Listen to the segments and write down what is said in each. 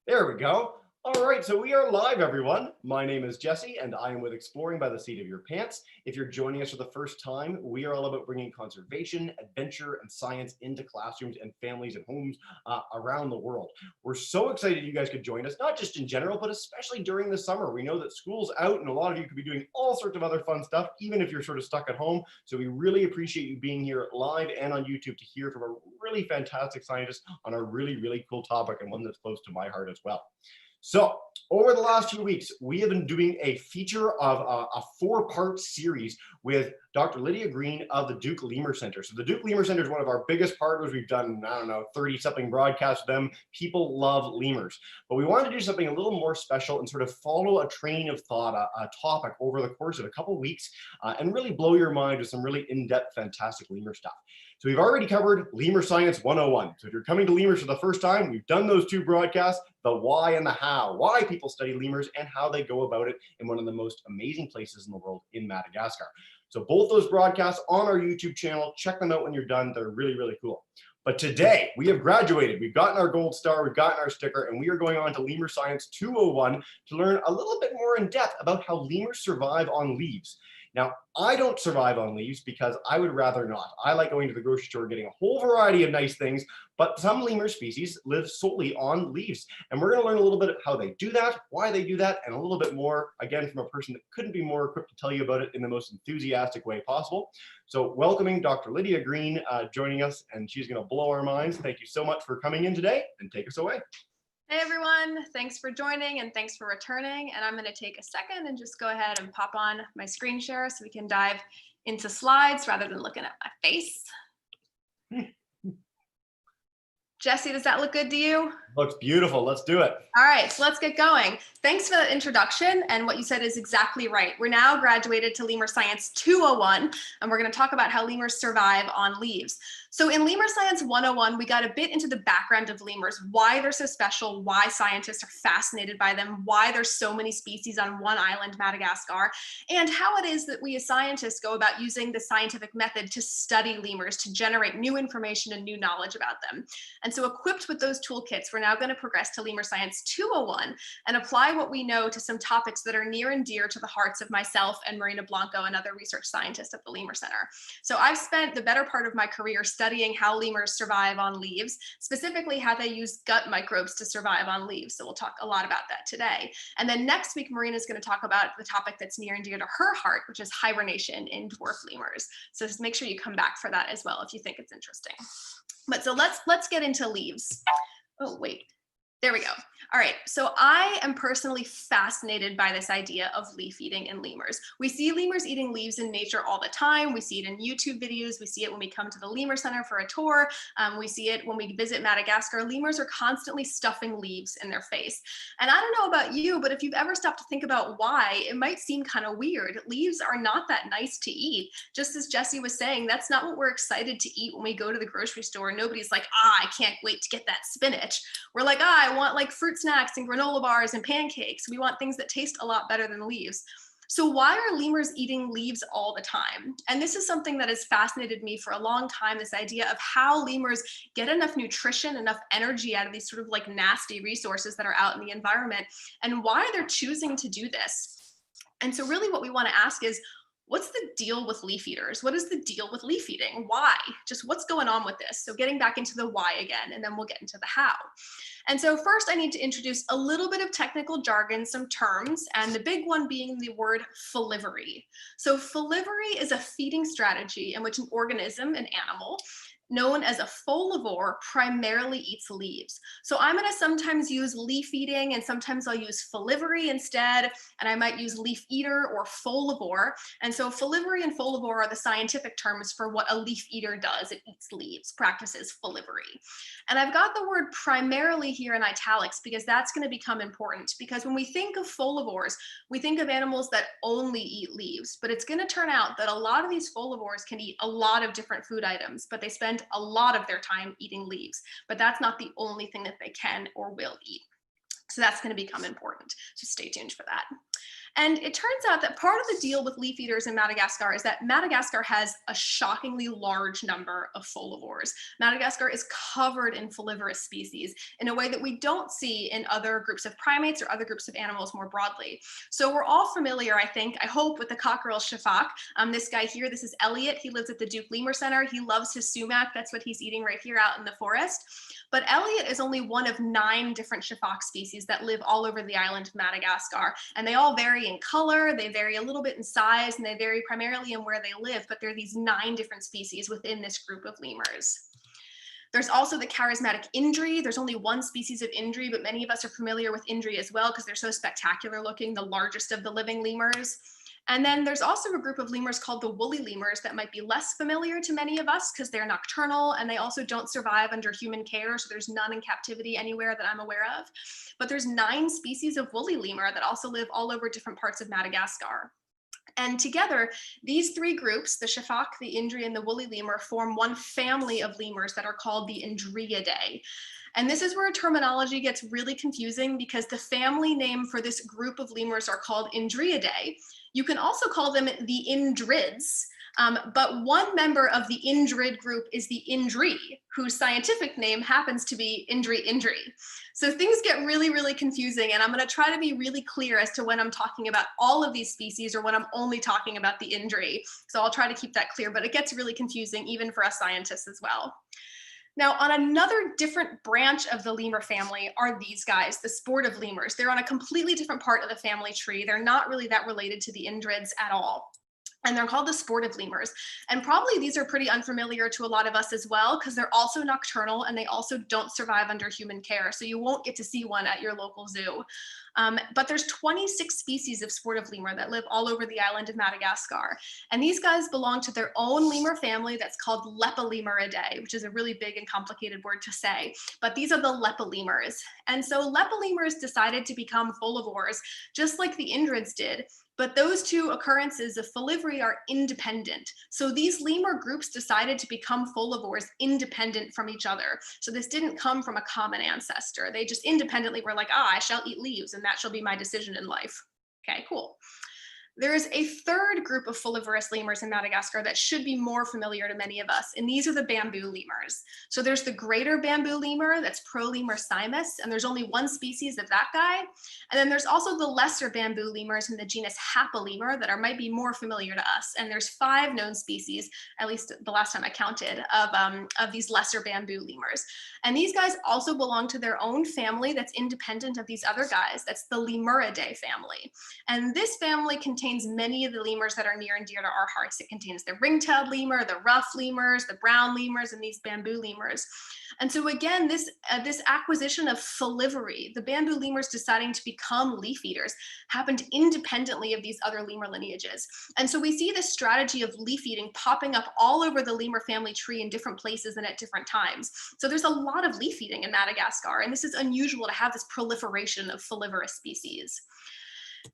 There we go. All right, so we are live, everyone. My name is Jesse, and I am with Exploring by the Seat of Your Pants. If you're joining us for the first time, we are all about bringing conservation, adventure, and science into classrooms and families and homes around the world. We're so excited you guys could join us, not just in general, but especially during the summer. We know that school's out, and a lot of you could be doing all sorts of other fun stuff, even if you're sort of stuck at home. So we really appreciate you being here live and on YouTube to hear from a really fantastic scientist on a really cool topic, and one that's close to my heart as well. So over the last few weeks, we have been doing a feature of a four-part series with Dr. Lydia Greene of the Duke Lemur Center. So the Duke Lemur Center is one of our biggest partners. We've done, 30-something broadcasts with them. People love lemurs. But we wanted to do something a little more special and sort of follow a train of thought, a topic over the course of a couple of weeks, and really blow your mind with some really in-depth, fantastic lemur stuff. So we've already covered Lemur Science 101. So if you're coming to lemurs for the first time, we've done those two broadcasts, the why and the how, why people study lemurs and how they go about it in one of the most amazing places in the world in Madagascar. So both those broadcasts on our YouTube channel, check them out when you're done. They're really cool. But today we have graduated. We've gotten our gold star, we've gotten our sticker, and we are going on to Lemur Science 201 to learn a little bit more in depth about how lemurs survive on leaves. Now, I don't survive on leaves because I would rather not. I like going to the grocery store, getting a whole variety of nice things, but some lemur species live solely on leaves. And we're going to learn a little bit of how they do that, why they do that, and a little bit more, again, from a person that couldn't be more equipped to tell you about it in the most enthusiastic way possible. So welcoming Dr. Lydia Greene joining us, and she's going to blow our minds. Thank you so much for coming in today, and take us away. Hey everyone, thanks for joining and thanks for returning. And I'm going to take a second and just go ahead and pop on my screen share so we can dive into slides rather than looking at my face. Jesse, does that look good to you? Looks beautiful. Let's do it. All right, so let's get going. Thanks for the introduction, and what you said is exactly right. We're now graduated to Lemur Science 201, and we're going to talk about how lemurs survive on leaves. So in Lemur Science 101, we got a bit into the background of lemurs, why they're so special, why scientists are fascinated by them, why there's so many species on one island, Madagascar, and how it is that we as scientists go about using the scientific method to study lemurs, to generate new information and new knowledge about them. And so equipped with those toolkits, we're now going to progress to Lemur Science 201 and apply what we know to some topics that are near and dear to the hearts of myself and Marina Blanco and other research scientists at the Lemur Center. So I've spent the better part of my career studying how lemurs survive on leaves, specifically how they use gut microbes to survive on leaves. So we'll talk a lot about that today. And then next week, Marina is going to talk about the topic that's near and dear to her heart, which is hibernation in dwarf lemurs. So just make sure you come back for that as well if you think it's interesting. But so let's get into leaves. Oh, wait. There we go. All right, so I am personally fascinated by this idea of leaf eating in lemurs. We see lemurs eating leaves in nature all the time. We see it in YouTube videos. We see it when we come to the Lemur Center for a tour. We see it when we visit Madagascar. Lemurs are constantly stuffing leaves in their face. And I don't know about you, but if you've ever stopped to think about why, it might seem kind of weird. Leaves are not that nice to eat. Just as Jesse was saying, that's not what we're excited to eat when we go to the grocery store. Nobody's like, I can't wait to get that spinach. We're like, I want like fruit snacks and granola bars and pancakes. We want things that taste a lot better than leaves. So why are lemurs eating leaves all the time? And this is something that has fascinated me for a long time, this idea of how lemurs get enough nutrition, enough energy out of these sort of like nasty resources that are out in the environment, and why they're choosing to do this. And so really what we want to ask is, what's the deal with leaf eaters? What is the deal with leaf eating? Why? Just what's going on with this? So getting back into the why again, and then we'll get into the how. And so first I need to introduce a little bit of technical jargon, some terms, and the big one being the word folivory. So folivory is a feeding strategy in which an organism, an animal, known as a folivore, primarily eats leaves. So I'm going to sometimes use leaf eating, and sometimes I'll use folivory instead, and I might use leaf eater or folivore. And so folivory and folivore are the scientific terms for what a leaf eater does. It eats leaves, practices folivory. And I've got the word primarily here in italics because that's going to become important, because when we think of folivores, we think of animals that only eat leaves, but it's going to turn out that a lot of these folivores can eat a lot of different food items, but they spend a lot of their time eating leaves. But that's not the only thing that they can or will eat. So that's going to become important. So stay tuned for that. And it turns out that part of the deal with leaf eaters in Madagascar is that Madagascar has a shockingly large number of folivores. Madagascar is covered in folivorous species in a way that we don't see in other groups of primates or other groups of animals more broadly. So we're all familiar, I hope, with the cockerel sifak. This guy here, this is Elliot. He lives at the Duke Lemur Center. He loves his sumac. That's what he's eating right here out in the forest. But Elliot is only one of 9 different sifak species that live all over the island of Madagascar. And they all vary in color, they vary a little bit in size, and they vary primarily in where they live. But there are these 9 different species within this group of lemurs. There's also the charismatic indri. There's only 1 species of indri, but many of us are familiar with indri as well because they're so spectacular looking, the largest of the living lemurs. And then there's also a group of lemurs called the woolly lemurs that might be less familiar to many of us because they're nocturnal and they also don't survive under human care. So there's none in captivity anywhere that I'm aware of. But there's 9 species of woolly lemur that also live all over different parts of Madagascar. And together, these 3 groups, the sifak, the indri, and the woolly lemur, form one family of lemurs that are called the Indriidae. And this is where terminology gets really confusing because the family name for this group of lemurs are called Indriidae. You can also call them the Indrids, but one member of the Indrid group is the Indri, whose scientific name happens to be indri. So things get really, really confusing, and I'm going to try to be really clear as to when I'm talking about all of these species or when I'm only talking about the Indri. So I'll try to keep that clear, but it gets really confusing even for us scientists as well. Now, on another different branch of the lemur family are these guys, the sportive lemurs. They're on a completely different part of the family tree. They're not really that related to the indrids at all. And they're called the sportive lemurs. And probably these are pretty unfamiliar to a lot of us as well, because they're also nocturnal and they also don't survive under human care. So you won't get to see one at your local zoo. But there's 26 species of sportive lemur that live all over the island of Madagascar. And these guys belong to their own lemur family that's called Lepidlemuridae, which is a really big and complicated word to say. But these are the lepilemurs. And so lepilemurs decided to become folivores, just like the indrids did. But those 2 occurrences of folivory are independent. So these lemur groups decided to become folivores independent from each other. So this didn't come from a common ancestor. They just independently were like, I shall eat leaves and that shall be my decision in life. Okay, cool. There is a 3rd group of folivorous lemurs in Madagascar that should be more familiar to many of us, and these are the bamboo lemurs. So there's the greater bamboo lemur, that's Lemur Science, and there's only 1 species of that guy. And then there's also the lesser bamboo lemurs in the genus Hapalemur that might be more familiar to us. And there's 5 known species, at least the last time I counted, of these lesser bamboo lemurs. And these guys also belong to their own family that's independent of these other guys. That's the Lemuridae family. And this family contains many of the lemurs that are near and dear to our hearts. It contains the ring-tailed lemur, the rough lemurs, the brown lemurs, and these bamboo lemurs. And so again, this acquisition of folivory, the bamboo lemurs deciding to become leaf eaters, happened independently of these other lemur lineages. And so we see this strategy of leaf eating popping up all over the lemur family tree in different places and at different times. So there's a lot of leaf eating in Madagascar, and this is unusual to have this proliferation of folivorous species.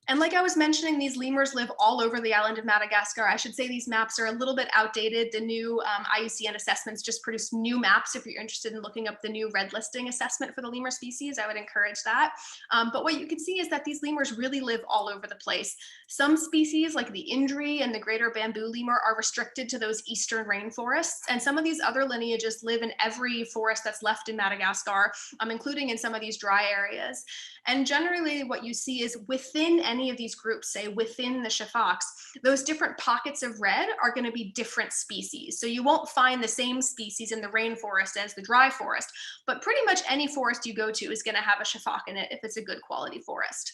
And like I was mentioning, these lemurs live all over the island of Madagascar. I should say these maps are a little bit outdated. The new IUCN assessments just produced new maps. If you're interested in looking up the new red listing assessment for the lemur species, I would encourage that. But what you can see is that these lemurs really live all over the place. Some species like the indri and the greater bamboo lemur are restricted to those eastern rainforests. And some of these other lineages live in every forest that's left in Madagascar, including in some of these dry areas. And generally what you see is within any of these groups, say within the sifaks, those different pockets of red are going to be different species. So you won't find the same species in the rainforest as the dry forest, but pretty much any forest you go to is going to have a sifak in it if it's a good quality forest.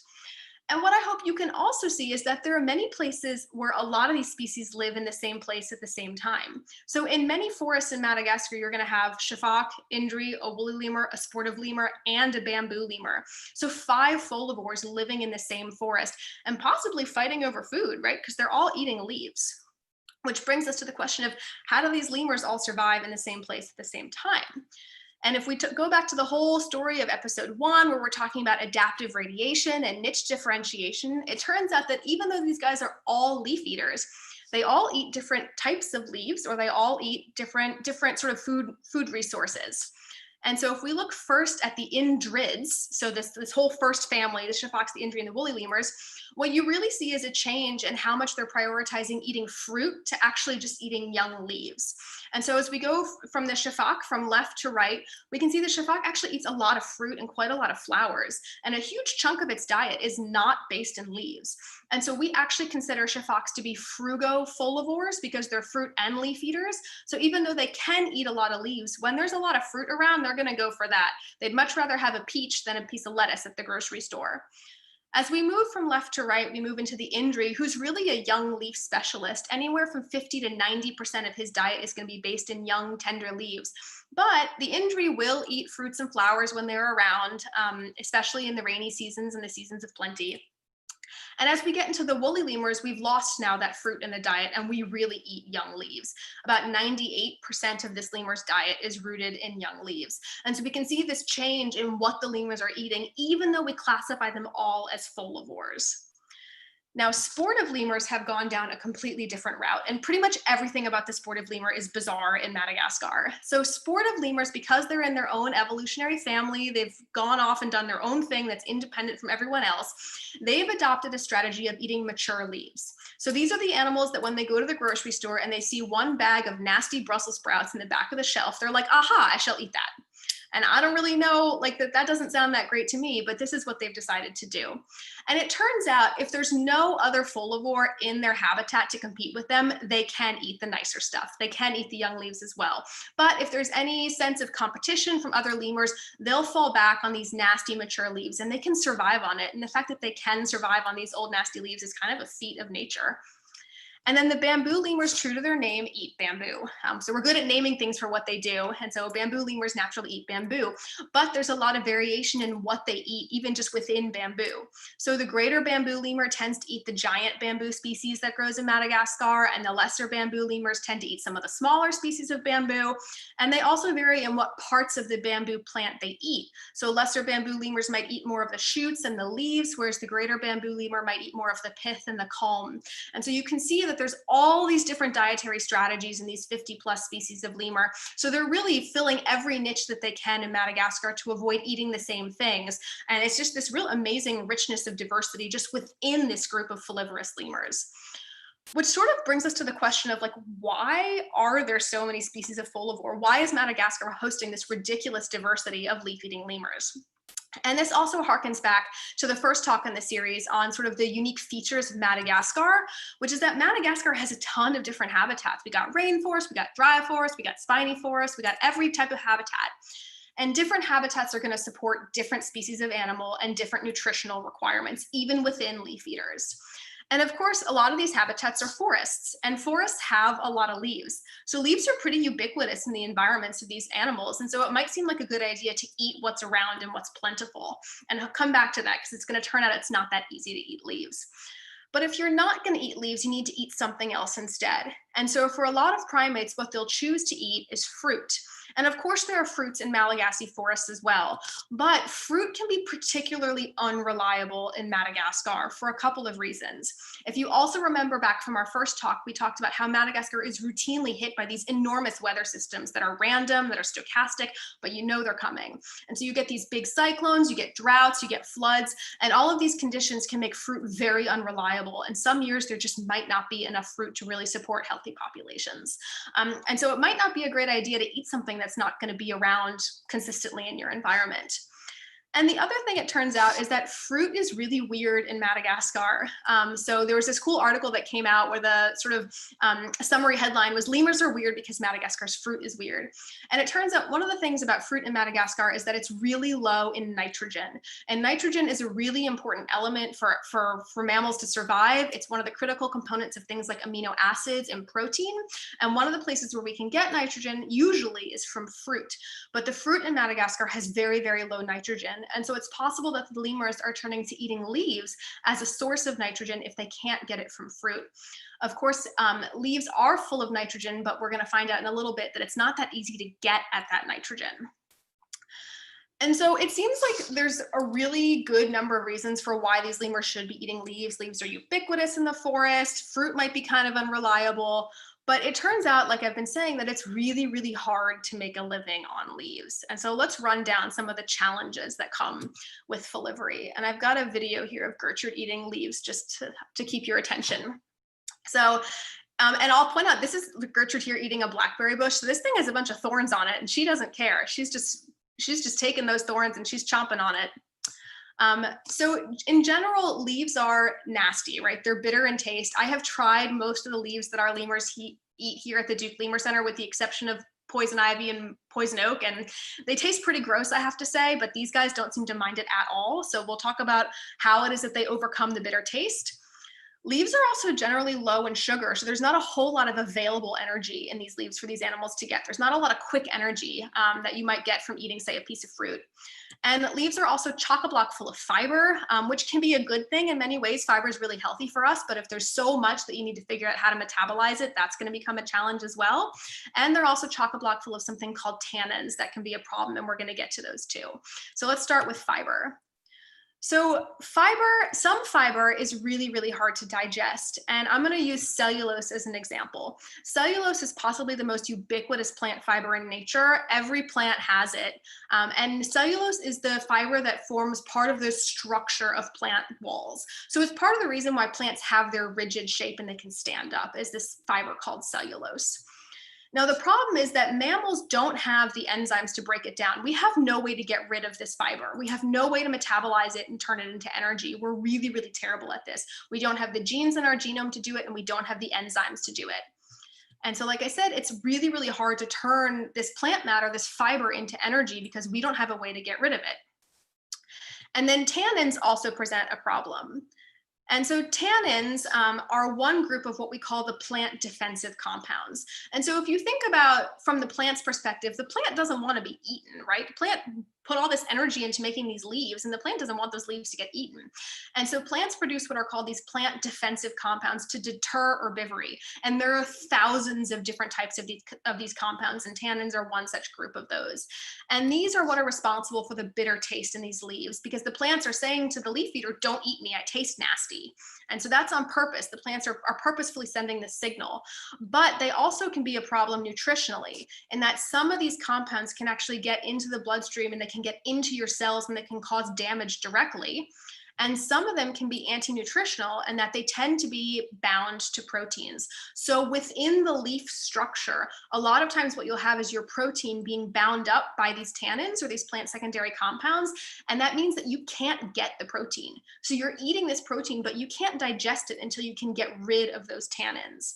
And what I hope you can also see is that there are many places where a lot of these species live in the same place at the same time. So in many forests in Madagascar, you're going to have sifak, indri, a woolly lemur, a sportive lemur, and a bamboo lemur. So 5 folivores living in the same forest and possibly fighting over food, right? Because they're all eating leaves. Which brings us to the question of how do these lemurs all survive in the same place at the same time? And if we go back to the whole story of episode 1, where we're talking about adaptive radiation and niche differentiation, it turns out that even though these guys are all leaf eaters, they all eat different types of leaves, or they all eat different sort of food resources. And so if we look first at the indrids, so this whole first family, the sifakas, the indri, and the woolly lemurs, what you really see is a change in how much they're prioritizing eating fruit to actually just eating young leaves. And so as we go from the sifak from left to right, we can see the sifak actually eats a lot of fruit and quite a lot of flowers. And a huge chunk of its diet is not based in leaves. And so we actually consider sifaks to be frugofolivores because they're fruit and leaf eaters. So even though they can eat a lot of leaves, when there's a lot of fruit around, they're going to go for that. They'd much rather have a peach than a piece of lettuce at the grocery store. As we move from left to right, we move into the indri, who's really a young leaf specialist. Anywhere from 50 to 90% of his diet is going to be based in young, tender leaves. But the indri will eat fruits and flowers when they're around, especially in the rainy seasons and the seasons of plenty. And as we get into the woolly lemurs, we've lost now that fruit in the diet, and we really eat young leaves. About 98% of this lemur's diet is rooted in young leaves. And so we can see this change in what the lemurs are eating, even though we classify them all as folivores. Now, sportive lemurs have gone down a completely different route, and pretty much everything about the sportive lemur is bizarre in Madagascar. So sportive lemurs, because they're in their own evolutionary family, they've gone off and done their own thing that's independent from everyone else, they've adopted a strategy of eating mature leaves. So these are the animals that when they go to the grocery store and they see one bag of nasty Brussels sprouts in the back of the shelf, they're like, aha, I shall eat that. And I don't really know, like that doesn't sound that great to me, but this is what they've decided to do. And it turns out if there's no other folivore in their habitat to compete with them, they can eat the nicer stuff. They can eat the young leaves as well. But if there's any sense of competition from other lemurs, they'll fall back on these nasty mature leaves and they can survive on it. And the fact that they can survive on these old nasty leaves is kind of a feat of nature. And then the bamboo lemurs, true to their name, eat bamboo. So we're good at naming things for what they do. And so bamboo lemurs naturally eat bamboo. But there's a lot of variation in what they eat, even just within bamboo. So the greater bamboo lemur tends to eat the giant bamboo species that grows in Madagascar, and the lesser bamboo lemurs tend to eat some of the smaller species of bamboo. And they also vary in what parts of the bamboo plant they eat. So lesser bamboo lemurs might eat more of the shoots and the leaves, whereas the greater bamboo lemur might eat more of the pith and the culm. And so you can see that there's all these different dietary strategies in these 50 plus species of lemur. So they're really filling every niche that they can in Madagascar to avoid eating the same things. And it's just this real amazing richness of diversity just within this group of folivorous lemurs. Which sort of brings us to the question of like, why are there so many species of folivore? Why is Madagascar hosting this ridiculous diversity of leaf-eating lemurs? And this also harkens back to the first talk in the series on sort of the unique features of Madagascar, which is that Madagascar has a ton of different habitats. We got rainforest, we got dry forest, we got spiny forest, we got every type of habitat. And different habitats are going to support different species of animal and different nutritional requirements, even within leaf eaters. And of course, a lot of these habitats are forests, and forests have a lot of leaves. So leaves are pretty ubiquitous in the environments of these animals. And so it might seem like a good idea to eat what's around and what's plentiful. And I'll come back to that because it's going to turn out it's not that easy to eat leaves. But if you're not going to eat leaves, you need to eat something else instead. And so for a lot of primates, what they'll choose to eat is fruit. And of course, there are fruits in Malagasy forests as well, but fruit can be particularly unreliable in Madagascar for a couple of reasons. If you also remember back from our first talk, we talked about how Madagascar is routinely hit by these enormous weather systems that are random, that are stochastic, but you know they're coming. And so you get these big cyclones, you get droughts, you get floods, and all of these conditions can make fruit very unreliable. And some years there just might not be enough fruit to really support healthy populations. And so it might not be a great idea to eat something that's not going to be around consistently in your environment. And the other thing it turns out is that fruit is really weird in Madagascar. So there was this cool article that came out where the sort of summary headline was "Lemurs are weird because Madagascar's fruit is weird." And it turns out one of the things about fruit in Madagascar is that it's really low in nitrogen. And nitrogen is a really important element for mammals to survive. It's one of the critical components of things like amino acids and protein. And one of the places where we can get nitrogen usually is from fruit. But the fruit in Madagascar has very, very low nitrogen. And so it's possible that the lemurs are turning to eating leaves as a source of nitrogen if they can't get it from fruit. Of course, leaves are full of nitrogen, but we're going to find out in a little bit that it's not that easy to get at that nitrogen. And so it seems like there's a really good number of reasons for why these lemurs should be eating leaves. Leaves are ubiquitous in the forest. Fruit might be kind of unreliable. But it turns out, like I've been saying, that it's really, really hard to make a living on leaves. And so let's run down some of the challenges that come with folivory. And I've got a video here of Gertrude eating leaves just to keep your attention. So, and I'll point out, this is Gertrude here eating a blackberry bush. So this thing has a bunch of thorns on it and she doesn't care. She's just taking those thorns and she's chomping on it. So in general, leaves are nasty, right? They're bitter in taste. I have tried most of the leaves that our lemurs eat here at the Duke Lemur Center, with the exception of poison ivy and poison oak, and they taste pretty gross, I have to say, but these guys don't seem to mind it at all. So we'll talk about how it is that they overcome the bitter taste. Leaves are also generally low in sugar, so there's not a whole lot of available energy in these leaves for these animals to get. There's not a lot of quick energy that you might get from eating, say, a piece of fruit. And leaves are also chock-a-block full of fiber, which can be a good thing in many ways. Fiber is really healthy for us, but if there's so much that you need to figure out how to metabolize it, that's going to become a challenge as well. And they're also chock-a-block full of something called tannins that can be a problem, and we're going to get to those too. So let's start with fiber. So some fiber is really, really hard to digest. And I'm going to use cellulose as an example. Cellulose is possibly the most ubiquitous plant fiber in nature. Every plant has it. And cellulose is the fiber that forms part of the structure of plant walls. So it's part of the reason why plants have their rigid shape and they can stand up, is this fiber called cellulose. Now, the problem is that mammals don't have the enzymes to break it down. We have no way to get rid of this fiber. We have no way to metabolize it and turn it into energy. We're really, really terrible at this. We don't have the genes in our genome to do it, and we don't have the enzymes to do it. And so, like I said, it's really, really hard to turn this plant matter, this fiber, into energy because we don't have a way to get rid of it. And then tannins also present a problem. And so tannins are one group of what we call the plant defensive compounds. And so if you think about from the plant's perspective, the plant doesn't want to be eaten, right? The plant put all this energy into making these leaves, and the plant doesn't want those leaves to get eaten. And so plants produce what are called these plant defensive compounds to deter herbivory. And there are thousands of different types of these compounds, and tannins are one such group of those. And these are what are responsible for the bitter taste in these leaves, because the plants are saying to the leaf eater, don't eat me, I taste nasty. And so that's on purpose. The plants are purposefully sending this signal. But they also can be a problem nutritionally, in that some of these compounds can actually get into the bloodstream and they can get into your cells and they can cause damage directly. And some of them can be anti-nutritional in that they tend to be bound to proteins. So within the leaf structure, a lot of times what you'll have is your protein being bound up by these tannins or these plant secondary compounds. And that means that you can't get the protein. So you're eating this protein, but you can't digest it until you can get rid of those tannins.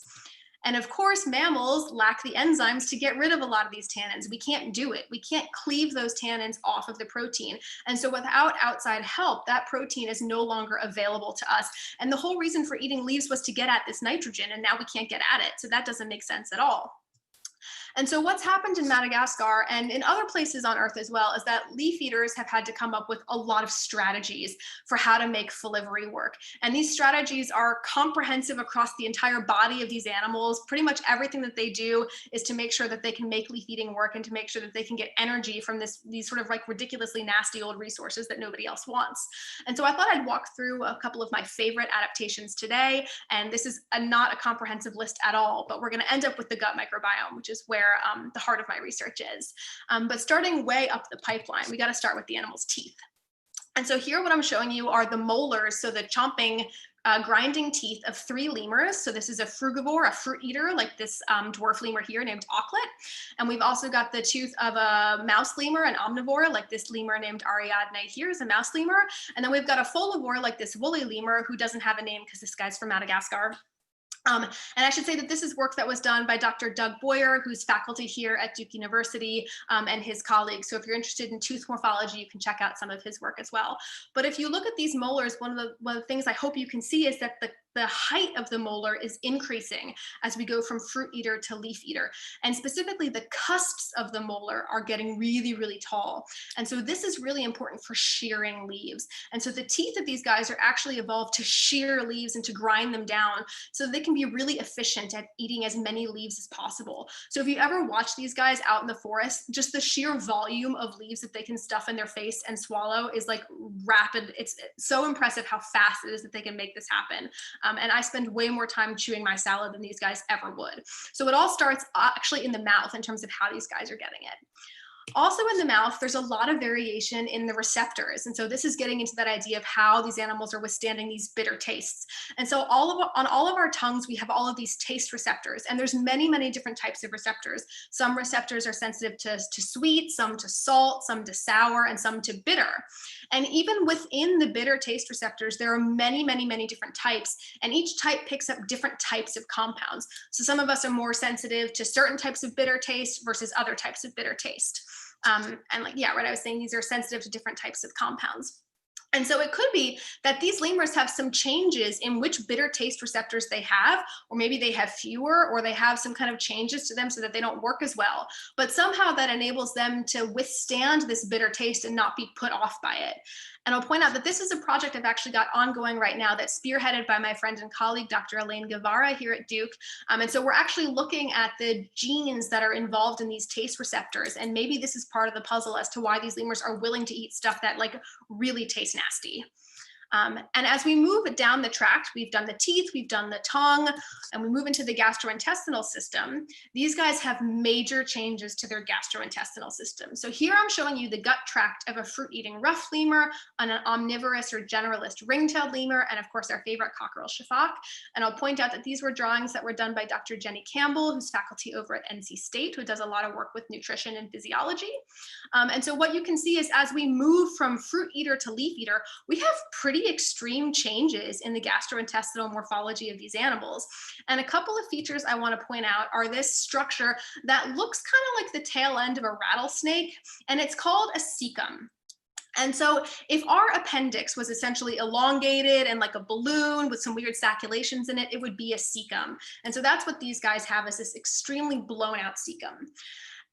And of course, mammals lack the enzymes to get rid of a lot of these tannins. We can't do it. We can't cleave those tannins off of the protein. And so without outside help, that protein is no longer available to us. And the whole reason for eating leaves was to get at this nitrogen, and now we can't get at it. So that doesn't make sense at all. And so what's happened in Madagascar and in other places on Earth as well is that leaf eaters have had to come up with a lot of strategies for how to make folivory work. And these strategies are comprehensive across the entire body of these animals. Pretty much everything that they do is to make sure that they can make leaf eating work and to make sure that they can get energy from these sort of like ridiculously nasty old resources that nobody else wants. And so I thought I'd walk through a couple of my favorite adaptations today. And this is not a comprehensive list at all, but we're going to end up with the gut microbiome, which is where the heart of my research is. But starting way up the pipeline, we got to start with the animal's teeth. And so here what I'm showing you are the molars, so the chomping, grinding teeth of 3 lemurs. So this is a frugivore, a fruit eater, like this dwarf lemur here named Auklet. And we've also got the tooth of a mouse lemur, an omnivore, like this lemur named Ariadne here is a mouse lemur. And then we've got a folivore, like this woolly lemur, who doesn't have a name because this guy's from Madagascar. And I should say that this is work that was done by Dr. Doug Boyer, who's faculty here at Duke University, and his colleagues. So if you're interested in tooth morphology, you can check out some of his work as well. But if you look at these molars, one of the things I hope you can see is that the height of the molar is increasing as we go from fruit eater to leaf eater. And specifically, the cusps of the molar are getting really, really tall. And so this is really important for shearing leaves. And so the teeth of these guys are actually evolved to shear leaves and to grind them down so they can be really efficient at eating as many leaves as possible. So if you ever watch these guys out in the forest, just the sheer volume of leaves that they can stuff in their face and swallow is like rapid. It's so impressive how fast it is that they can make this happen. And I spend way more time chewing my salad than these guys ever would. So it all starts actually in the mouth in terms of how these guys are getting it. Also in the mouth, there's a lot of variation in the receptors. And so this is getting into that idea of how these animals are withstanding these bitter tastes. And so on all of our tongues, we have all of these taste receptors, and there's many, many different types of receptors. Some receptors are sensitive to sweet, some to salt, some to sour, and some to bitter. And even within the bitter taste receptors, there are many, many, many different types, and each type picks up different types of compounds. So some of us are more sensitive to certain types of bitter taste versus other types of bitter taste. And like, yeah, right, I was saying these are sensitive to different types of compounds. And so it could be that these lemurs have some changes in which bitter taste receptors they have, or maybe they have fewer, or they have some kind of changes to them so that they don't work as well. But somehow that enables them to withstand this bitter taste and not be put off by it. And I'll point out that this is a project I've actually got ongoing right now that's spearheaded by my friend and colleague, Dr. Elaine Guevara here at Duke. And so we're actually looking at the genes that are involved in these taste receptors. And maybe this is part of the puzzle as to why these lemurs are willing to eat stuff that like really tastes nasty. And as we move down the tract, we've done the teeth, we've done the tongue, and we move into the gastrointestinal system. These guys have major changes to their gastrointestinal system. So here I'm showing you the gut tract of a fruit-eating rough lemur, an omnivorous or generalist ring-tailed lemur, and of course our favorite cockerel shafak. And I'll point out that these were drawings that were done by Dr. Jenny Campbell, who's faculty over at NC State, who does a lot of work with nutrition and physiology. And so what you can see is as we move from fruit eater to leaf eater, we have pretty extreme changes in the gastrointestinal morphology of these animals. And a couple of features I want to point out are this structure that looks kind of like the tail end of a rattlesnake, and it's called a cecum. And so if our appendix was essentially elongated and like a balloon with some weird saculations in it, it would be a cecum. And so that's what these guys have, is this extremely blown out cecum.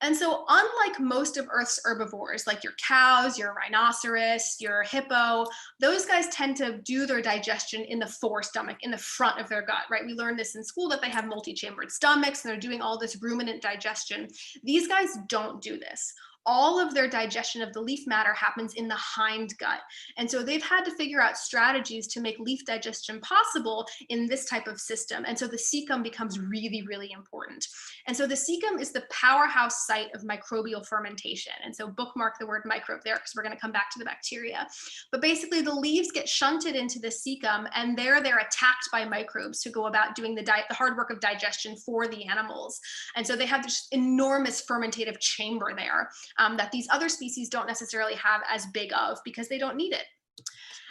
And so unlike most of Earth's herbivores, like your cows, your rhinoceros, your hippo, those guys tend to do their digestion in the forestomach, in the front of their gut, right? We learned this in school that they have multi-chambered stomachs and they're doing all this ruminant digestion. These guys don't do this. All of their digestion of the leaf matter happens in the hind gut. And so they've had to figure out strategies to make leaf digestion possible in this type of system. And so the cecum becomes really, really important. And so the cecum is the powerhouse site of microbial fermentation. And so bookmark the word microbe there because we're going to come back to the bacteria. But basically the leaves get shunted into the cecum, and they're attacked by microbes to go about doing the hard work of digestion for the animals. And so they have this enormous fermentative chamber there. That these other species don't necessarily have as big of because they don't need it.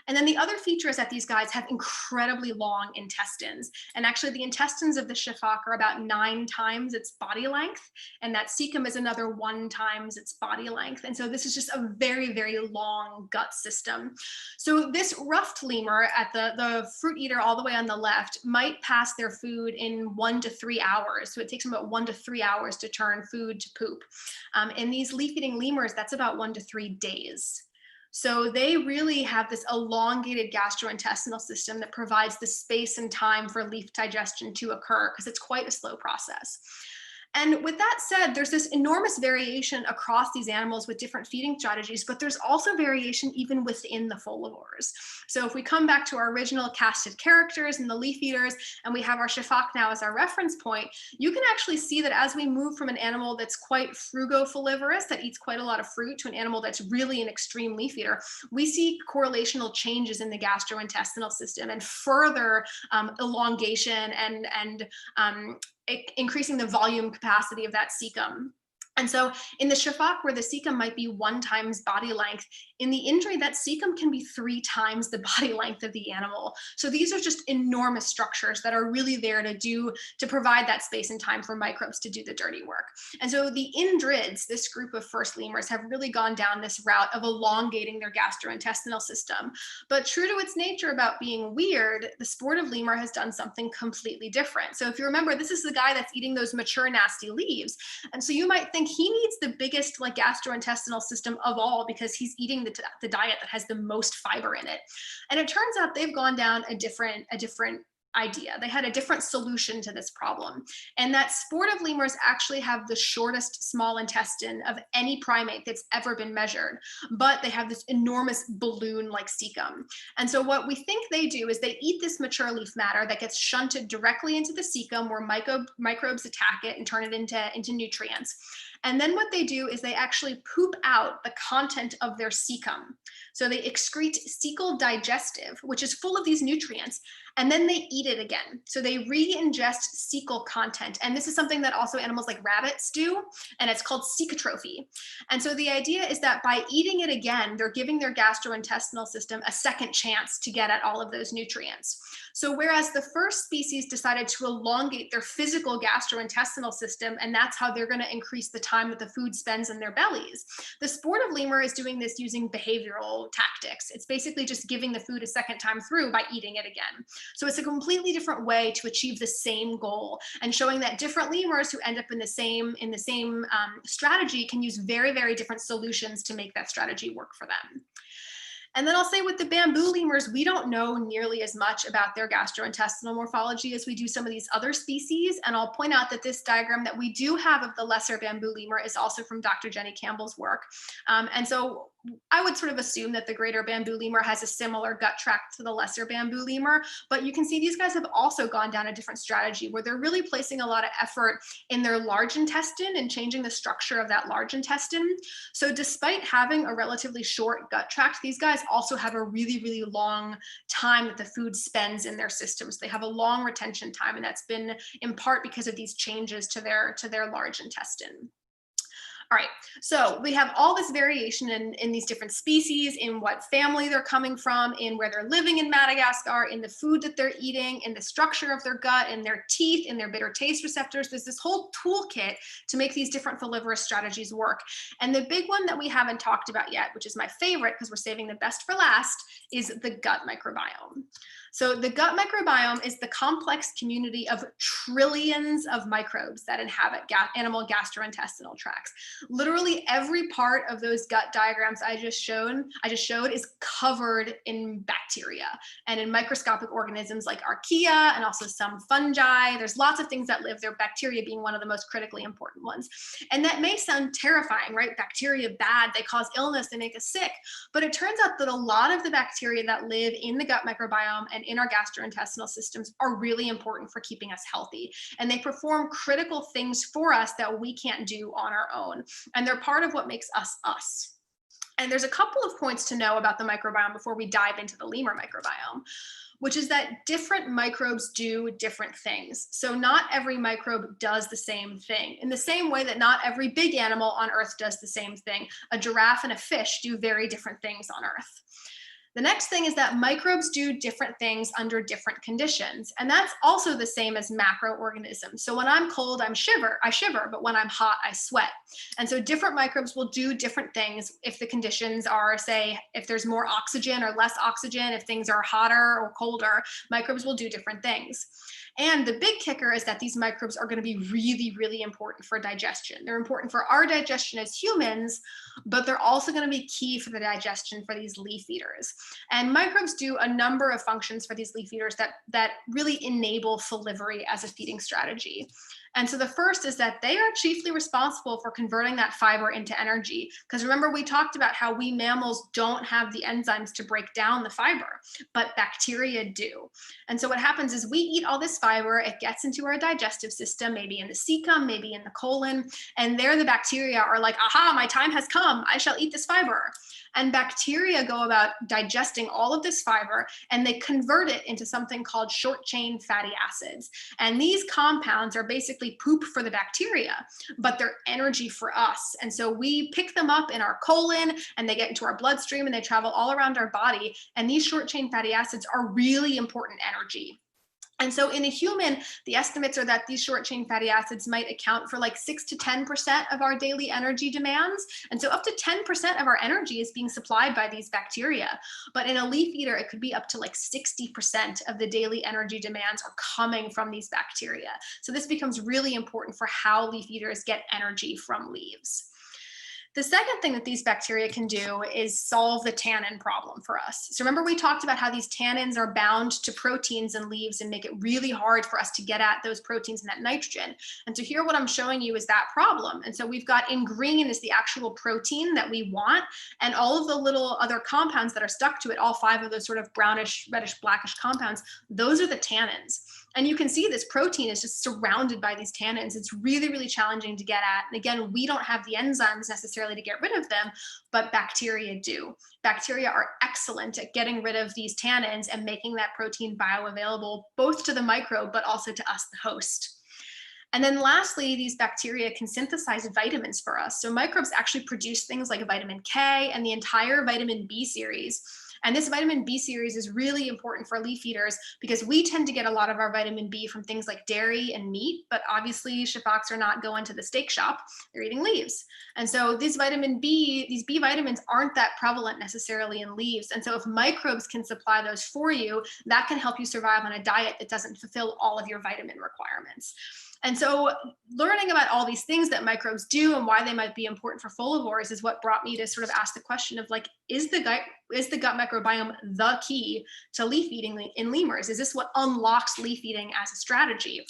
And then the other feature is that these guys have incredibly long intestines. And actually the intestines of the shafak are about 9 times its body length. And that cecum is another 1 times its body length. And so this is just a very, very long gut system. So this ruffed lemur at the fruit eater all the way on the left might pass their food in 1 to 3 hours. So it takes them about 1 to 3 hours to turn food to poop. In these leaf-eating lemurs, that's about 1 to 3 days. So they really have this elongated gastrointestinal system that provides the space and time for leaf digestion to occur because it's quite a slow process. And with that said, there's this enormous variation across these animals with different feeding strategies, but there's also variation even within the folivores. So if we come back to our original casted characters and the leaf eaters, and we have our shafak now as our reference point, you can actually see that as we move from an animal that's quite frugofolivorous, that eats quite a lot of fruit, to an animal that's really an extreme leaf eater, we see correlational changes in the gastrointestinal system and further elongation and increasing the volume capacity of that cecum. And so in the shafak, where the cecum might be 1 times body length, in the indri, that cecum can be 3 times the body length of the animal. So these are just enormous structures that are really there to provide that space and time for microbes to do the dirty work. And so the indrids, this group of first lemurs, have really gone down this route of elongating their gastrointestinal system. But true to its nature about being weird, the sportive lemur has done something completely different. So if you remember, this is the guy that's eating those mature, nasty leaves. And so you might think he needs the biggest gastrointestinal system of all because he's eating the diet that has the most fiber in it. And it turns out they've gone down a different idea. They had a different solution to this problem. And that sportive lemurs actually have the shortest small intestine of any primate that's ever been measured, but they have this enormous balloon-like cecum. And so what we think they do is they eat this mature leaf matter that gets shunted directly into the cecum where microbes attack it and turn it into nutrients. And then what they do is they actually poop out the content of their cecum. So they excrete cecal digestive, which is full of these nutrients, and then they eat it again. So they re-ingest cecal content. And this is something that also animals like rabbits do, and it's called cecotrophy. And so the idea is that by eating it again, they're giving their gastrointestinal system a second chance to get at all of those nutrients. So whereas the first species decided to elongate their physical gastrointestinal system, and that's how they're going to increase the time that the food spends in their bellies, the sportive lemur is doing this using behavioral tactics. It's basically just giving the food a second time through by eating it again. So it's a completely different way to achieve the same goal, and showing that different lemurs who end up in the same strategy can use very, very different solutions to make that strategy work for them. And then I'll say with the bamboo lemurs, we don't know nearly as much about their gastrointestinal morphology as we do some of these other species. And I'll point out that this diagram that we do have of the lesser bamboo lemur is also from Dr. Jenny Campbell's work. And so I would sort of assume that the greater bamboo lemur has a similar gut tract to the lesser bamboo lemur, but you can see these guys have also gone down a different strategy where they're really placing a lot of effort in their large intestine and changing the structure of that large intestine. So despite having a relatively short gut tract, these guys also have a really, really long time that the food spends in their systems. They have a long retention time, and that's been in part because of these changes to their large intestine. All right, so we have all this variation in these different species, in what family they're coming from, in where they're living in Madagascar, in the food that they're eating, in the structure of their gut, in their teeth, in their bitter taste receptors. There's this whole toolkit to make these different folivorous strategies work. And the big one that we haven't talked about yet, which is my favorite because we're saving the best for last, is the gut microbiome. So the gut microbiome is the complex community of trillions of microbes that inhabit animal gastrointestinal tracts. Literally every part of those gut diagrams I just showed is covered in bacteria and in microscopic organisms like archaea and also some fungi. There's lots of things that live there, bacteria being one of the most critically important ones. And that may sound terrifying, right? Bacteria bad, they cause illness, they make us sick. But it turns out that a lot of the bacteria that live in the gut microbiome and in our gastrointestinal systems are really important for keeping us healthy. And they perform critical things for us that we can't do on our own. And they're part of what makes us us. And there's a couple of points to know about the microbiome before we dive into the lemur microbiome, which is that different microbes do different things. So not every microbe does the same thing. In the same way that not every big animal on Earth does the same thing. A giraffe and a fish do very different things on Earth. The next thing is that microbes do different things under different conditions. And that's also the same as macroorganisms. So when I'm cold, I shiver, but when I'm hot, I sweat. And so different microbes will do different things if the conditions are, say, if there's more oxygen or less oxygen, if things are hotter or colder, microbes will do different things. And the big kicker is that these microbes are going to be really, really important for digestion. They're important for our digestion as humans, but they're also going to be key for the digestion for these leaf eaters. And microbes do a number of functions for these leaf eaters that really enable folivory as a feeding strategy. And so the first is that they are chiefly responsible for converting that fiber into energy. Because remember, we talked about how we mammals don't have the enzymes to break down the fiber, but bacteria do. And so what happens is we eat all this fiber, it gets into our digestive system, maybe in the cecum, maybe in the colon, and there the bacteria are like, aha, my time has come, I shall eat this fiber. And bacteria go about digesting all of this fiber, and they convert it into something called short chain fatty acids. And these compounds are basically poop for the bacteria, but they're energy for us. And so we pick them up in our colon, and they get into our bloodstream, and they travel all around our body. And these short chain fatty acids are really important energy. And so in a human, the estimates are that these short chain fatty acids might account for like 6 to 10% of our daily energy demands. And so up to 10% of our energy is being supplied by these bacteria. But in a leaf eater, it could be up to like 60% of the daily energy demands are coming from these bacteria. So this becomes really important for how leaf eaters get energy from leaves. The second thing that these bacteria can do is solve the tannin problem for us. So remember we talked about how these tannins are bound to proteins in leaves and make it really hard for us to get at those proteins and that nitrogen. And so here what I'm showing you is that problem. And so we've got in green is the actual protein that we want, and all of the little other compounds that are stuck to it, all 5 of those sort of brownish, reddish, blackish compounds, those are the tannins. And you can see this protein is just surrounded by these tannins. It's really, really challenging to get at. And again, we don't have the enzymes necessarily to get rid of them, but bacteria do. Bacteria are excellent at getting rid of these tannins and making that protein bioavailable, both to the microbe, but also to us, the host. And then lastly, these bacteria can synthesize vitamins for us. So microbes actually produce things like vitamin K and the entire vitamin B series. And this vitamin B series is really important for leaf eaters because we tend to get a lot of our vitamin B from things like dairy and meat, but obviously sifakas are not going to the steak shop, they're eating leaves. And so these B vitamins aren't that prevalent necessarily in leaves. And so if microbes can supply those for you, that can help you survive on a diet that doesn't fulfill all of your vitamin requirements. And so learning about all these things that microbes do and why they might be important for folivores is what brought me to sort of ask the question of like, is the gut microbiome the key to leaf eating in lemurs? Is this what unlocks leaf eating as a strategy?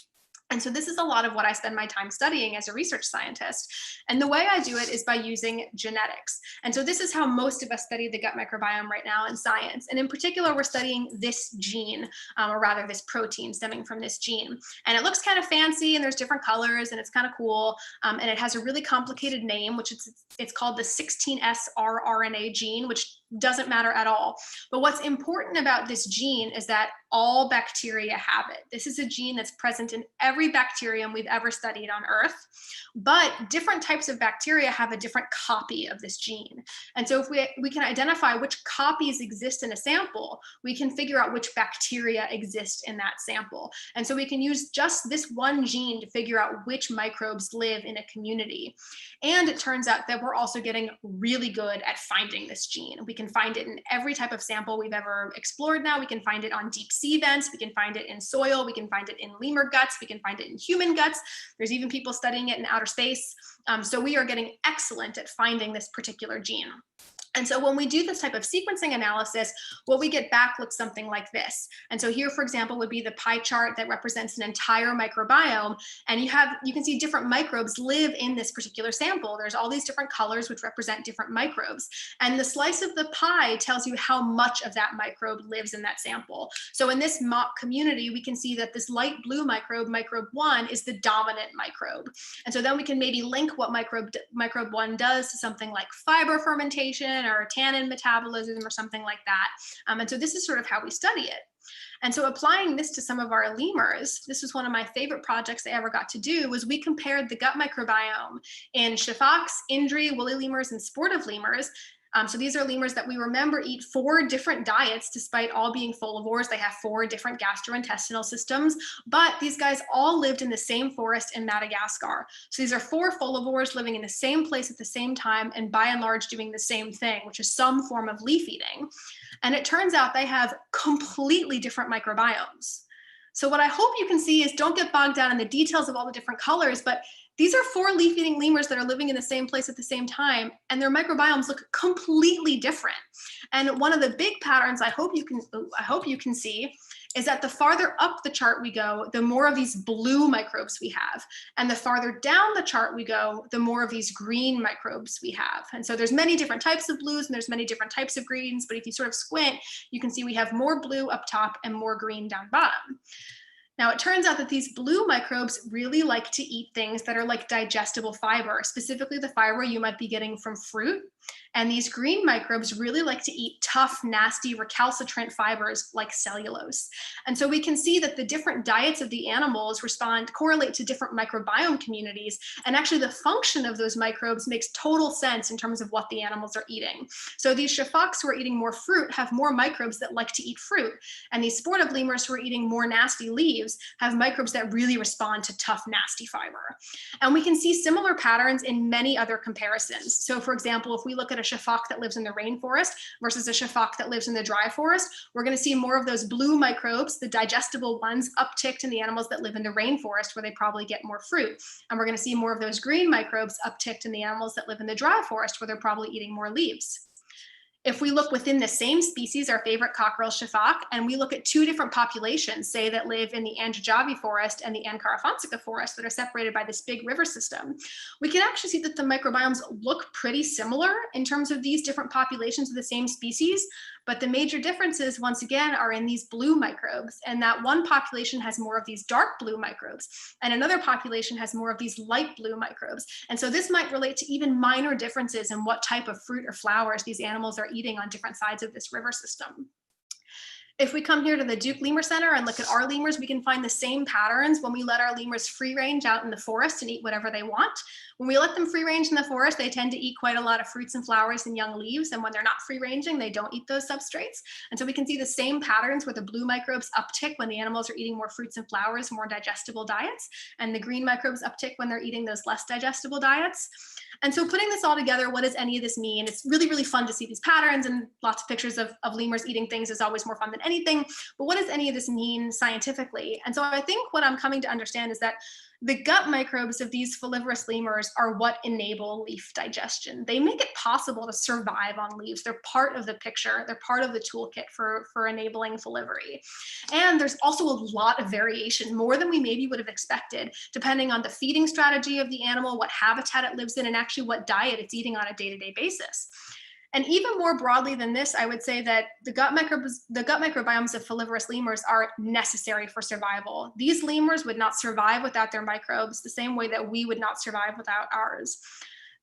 And so this is a lot of what I spend my time studying as a research scientist. And the way I do it is by using genetics. And so this is how most of us study the gut microbiome right now in science. And in particular, we're studying this gene, or rather this protein stemming from this gene. And it looks kind of fancy and there's different colors and it's kind of cool. And it has a really complicated name, which it's called the 16S rRNA gene, which doesn't matter at all. But what's important about this gene is that all bacteria have it. This is a gene that's present in every bacterium we've ever studied on Earth, but different types of bacteria have a different copy of this gene. And so if we can identify which copies exist in a sample, we can figure out which bacteria exist in that sample. And so we can use just this one gene to figure out which microbes live in a community. And it turns out that we're also getting really good at finding this gene. We can find it in every type of sample we've ever explored now. We can find it on deep sea vents. We can find it in soil. We can find it in lemur guts. We can find it in human guts. There's even people studying it in outer space. So we are getting excellent at finding this particular gene. And so when we do this type of sequencing analysis, what we get back looks something like this. And so here, for example, would be the pie chart that represents an entire microbiome. And you can see different microbes live in this particular sample. There's all these different colors which represent different microbes. And the slice of the pie tells you how much of that microbe lives in that sample. So in this mock community, we can see that this light blue microbe, microbe 1, is the dominant microbe. And so then we can maybe link what microbe 1 does to something like fiber fermentation or tannin metabolism or something like that. And so this is sort of how we study it. And so applying this to some of our lemurs, this was one of my favorite projects I ever got to do, was we compared the gut microbiome in sifakas, indri, woolly lemurs, and sportive lemurs. So these are lemurs that we remember eat 4 different diets, despite all being folivores. They have 4 different gastrointestinal systems, but these guys all lived in the same forest in Madagascar. So these are 4 folivores living in the same place at the same time, and by and large doing the same thing, which is some form of leaf eating. And it turns out they have completely different microbiomes. So what I hope you can see is, don't get bogged down in the details of all the different colors, but these are 4 leaf-eating lemurs that are living in the same place at the same time, and their microbiomes look completely different. And one of the big patterns I hope you can see is that the farther up the chart we go, the more of these blue microbes we have. And the farther down the chart we go, the more of these green microbes we have. And so there's many different types of blues and there's many different types of greens, but if you sort of squint, you can see we have more blue up top and more green down bottom. Now, it turns out that these blue microbes really like to eat things that are like digestible fiber, specifically the fiber you might be getting from fruit. And these green microbes really like to eat tough, nasty, recalcitrant fibers like cellulose. And so we can see that the different diets of the animals correlate to different microbiome communities. And actually the function of those microbes makes total sense in terms of what the animals are eating. So these sifakas who are eating more fruit have more microbes that like to eat fruit. And these sportive lemurs who are eating more nasty leaves leaves have microbes that really respond to tough, nasty fiber. And we can see similar patterns in many other comparisons. So for example, if we look at a sifaka that lives in the rainforest versus a sifaka that lives in the dry forest, we're going to see more of those blue microbes, the digestible ones, upticked in the animals that live in the rainforest where they probably get more fruit. And we're going to see more of those green microbes upticked in the animals that live in the dry forest where they're probably eating more leaves. If we look within the same species, our favorite cockerel sifaka, and we look at two different populations, say that live in the Anjajavi forest and the Ankara fonseca forest that are separated by this big river system, we can actually see that the microbiomes look pretty similar in terms of these different populations of the same species, but the major differences, once again, are in these blue microbes, and that one population has more of these dark blue microbes, and another population has more of these light blue microbes. And so this might relate to even minor differences in what type of fruit or flowers these animals are eating on different sides of this river system. If we come here to the Duke Lemur Center and look at our lemurs, we can find the same patterns when we let our lemurs free range out in the forest and eat whatever they want. When we let them free range in the forest, they tend to eat quite a lot of fruits and flowers and young leaves. And when they're not free ranging, they don't eat those substrates. And so we can see the same patterns where the blue microbes uptick when the animals are eating more fruits and flowers, more digestible diets, and the green microbes uptick when they're eating those less digestible diets. And so putting this all together, what does any of this mean? It's really, really fun to see these patterns, and lots of pictures of lemurs eating things is always more fun than anything. But what does any of this mean scientifically? And so I think what I'm coming to understand is that the gut microbes of these folivorous lemurs are what enable leaf digestion. They make it possible to survive on leaves. They're part of the picture. They're part of the toolkit for enabling folivory. And there's also a lot of variation, more than we maybe would have expected, depending on the feeding strategy of the animal, what habitat it lives in, and actually what diet it's eating on a day-to-day basis. And even more broadly than this, I would say that the gut microbiomes of folivorous lemurs are necessary for survival. These lemurs would not survive without their microbes, the same way that we would not survive without ours.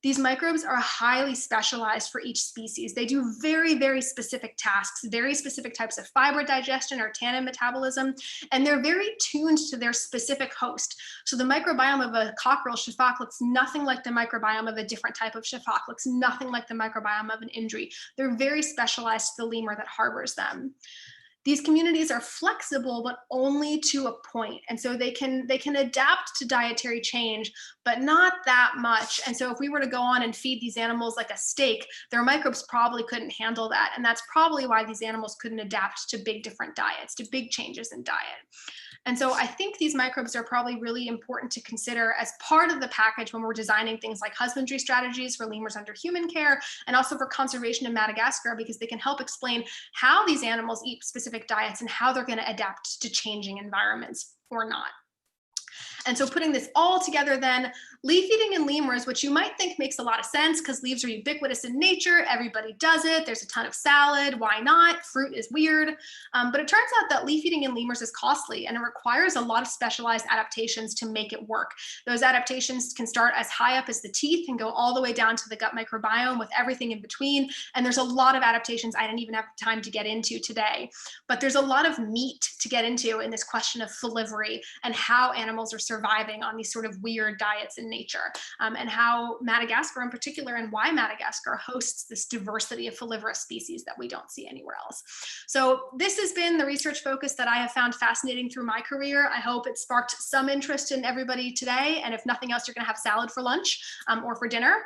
These microbes are highly specialized for each species. They do very, very specific tasks, very specific types of fiber digestion or tannin metabolism, and they're very tuned to their specific host. So the microbiome of a cockerel sifaka looks nothing like the microbiome of a different type of sifaka, looks nothing like the microbiome of an indri. They're very specialized to the lemur that harbors them. These communities are flexible, but only to a point. And so they can adapt to dietary change, but not that much. And so if we were to go on and feed these animals like a steak, their microbes probably couldn't handle that. And that's probably why these animals couldn't adapt to big different diets, to big changes in diet. And so I think these microbes are probably really important to consider as part of the package when we're designing things like husbandry strategies for lemurs under human care, and also for conservation in Madagascar, because they can help explain how these animals eat specific diets and how they're going to adapt to changing environments or not. And so putting this all together then, leaf eating in lemurs, which you might think makes a lot of sense because leaves are ubiquitous in nature, everybody does it, there's a ton of salad, why not? Fruit is weird. But it turns out that leaf eating in lemurs is costly and it requires a lot of specialized adaptations to make it work. Those adaptations can start as high up as the teeth and go all the way down to the gut microbiome with everything in between. And there's a lot of adaptations I didn't even have time to get into today. But there's a lot of meat to get into in this question of folivory and how animals are surviving on these sort of weird diets in nature, and how Madagascar in particular, and why Madagascar hosts this diversity of folivorous species that we don't see anywhere else. So this has been the research focus that I have found fascinating through my career. I hope it sparked some interest in everybody today, and if nothing else, you're gonna have salad for lunch or for dinner.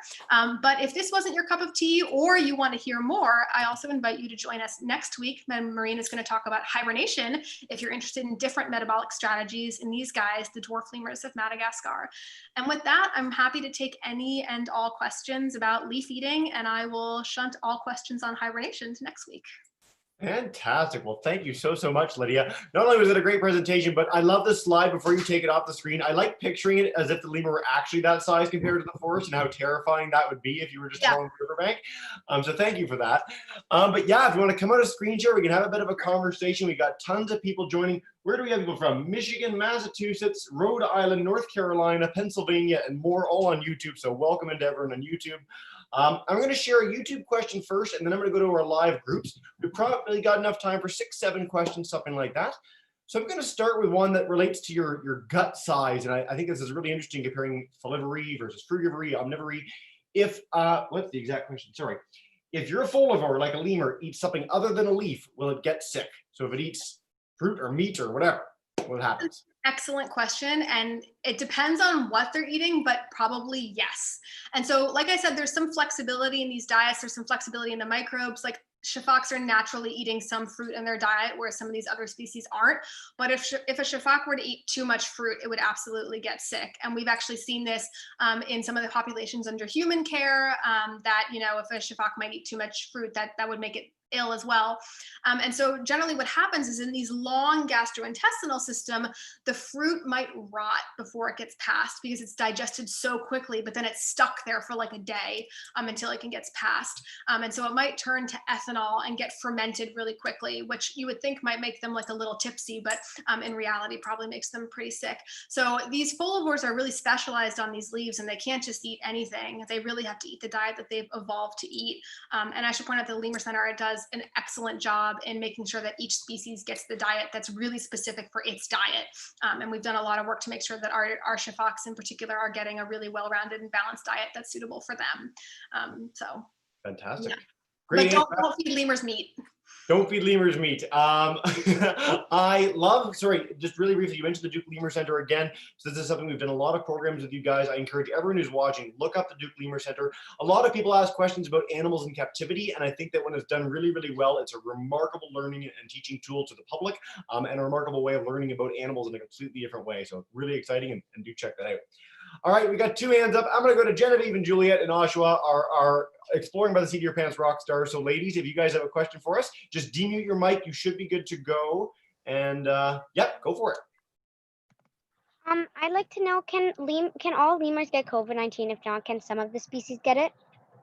But if this wasn't your cup of tea or you want to hear more, I also invite you to join us next week. Maureen is going to talk about hibernation if you're interested in different metabolic strategies in these guys, the dwarf lemurs of Madagascar. And with that, I'm happy to take any and all questions about leaf eating, and I will shunt all questions on hibernation to next week. Fantastic. Well, thank you so much, Lydia. Not only was it a great presentation, but I love this slide before you take it off the screen. I like picturing it as if the lemur were actually that size compared to the forest, and how terrifying that would be if you were just along the riverbank. So thank you for that. But yeah, if you want to come out of screen share, we can have a bit of a conversation. We got tons of people joining. Where do we have people from? Michigan, Massachusetts, Rhode Island, North Carolina, Pennsylvania, and more, all on YouTube. So welcome into everyone on YouTube. I'm going to share a YouTube question first, and then I'm going to go to our live groups. We've probably got enough time for 6-7 questions, something like that. So I'm going to start with one that relates to your gut size, and I think this is really interesting, comparing folivory versus frugivory, omnivory. If, what's the exact question? Sorry. If you're a folivore, like a lemur, eats something other than a leaf, will it get sick? So if it eats fruit or meat or whatever, what happens? Excellent question. And it depends on what they're eating, but probably yes. And so, like I said, there's some flexibility in these diets. There's some flexibility in the microbes. Like shafaks are naturally eating some fruit in their diet, whereas some of these other species aren't. But if a shafak were to eat too much fruit, it would absolutely get sick. And we've actually seen this in some of the populations under human care, that, if a shafak might eat too much fruit, that would make it ill as well. And so generally what happens is in these long gastrointestinal system, the fruit might rot before it gets passed because it's digested so quickly, but then it's stuck there for like a day until it can get passed. And so it might turn to ethanol and get fermented really quickly, which you would think might make them like a little tipsy, but in reality probably makes them pretty sick. So these folivores are really specialized on these leaves, and they can't just eat anything. They really have to eat the diet that they've evolved to eat. And I should point out the Lemur Center does an excellent job in making sure that each species gets the diet that's really specific for its diet. And we've done a lot of work to make sure that our shafaks in particular are getting a really well-rounded and balanced diet that's suitable for them. So Fantastic. yeah. Great. But don't feed lemurs meat. Don't feed lemurs meat. Just really briefly, you mentioned the Duke Lemur Center again. So this is something we've done a lot of programs with you guys. I encourage everyone who's watching, look up the Duke Lemur Center. A lot of people ask questions about animals in captivity, and I think that when it's done really, really well, it's a remarkable learning and teaching tool to the public, and a remarkable way of learning about animals in a completely different way. So really exciting, and do check that out. All right, we got 2 hands up. I'm going to go to Genevieve and Juliet and Oshawa, our Exploring by the Seat of Your Pants rock stars. So ladies, if you guys have a question for us, just demute your mic. You should be good to go. And yep, go for it. I'd like to know, can all lemurs get COVID-19? If not, can some of the species get it?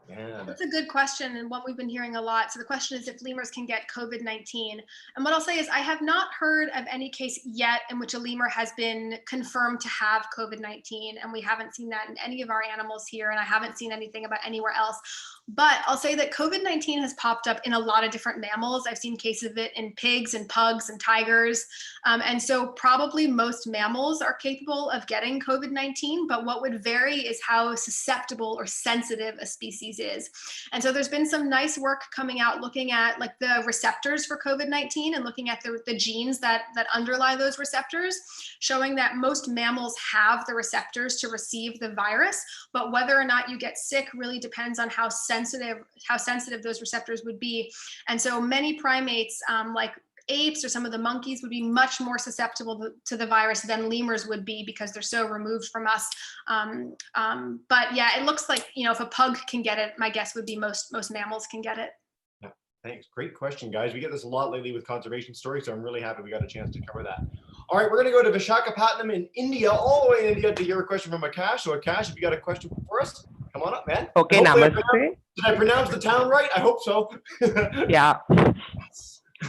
Yeah, that's a good question, and one we've been hearing a lot. So the question is if lemurs can get COVID-19. And what I'll say is I have not heard of any case yet in which a lemur has been confirmed to have COVID-19, and we haven't seen that in any of our animals here, and I haven't seen anything about anywhere else. But I'll say that COVID-19 has popped up in a lot of different mammals. I've seen cases of it in pigs and pugs and tigers. And so probably most mammals are capable of getting COVID-19, but what would vary is how susceptible or sensitive a species is. And so there's been some nice work coming out looking at like the receptors for COVID-19 and looking at the genes that underlie those receptors, showing that most mammals have the receptors to receive the virus, but whether or not you get sick really depends on how sensitive those receptors would be. And so many primates, like apes or some of the monkeys, would be much more susceptible to the virus than lemurs would be because they're so removed from us. But yeah, it looks like, if a pug can get it, my guess would be most mammals can get it. Yeah, thanks. Great question, guys. We get this a lot lately with conservation stories, so I'm really happy we got a chance to cover that. All right, we're going to go to Vishakhapatnam in India, all the way in India, to hear a question from Akash. So Akash, if you got a question for us, come on up, man. Okay, namaste. Did I pronounce the town right? I hope so. Yeah.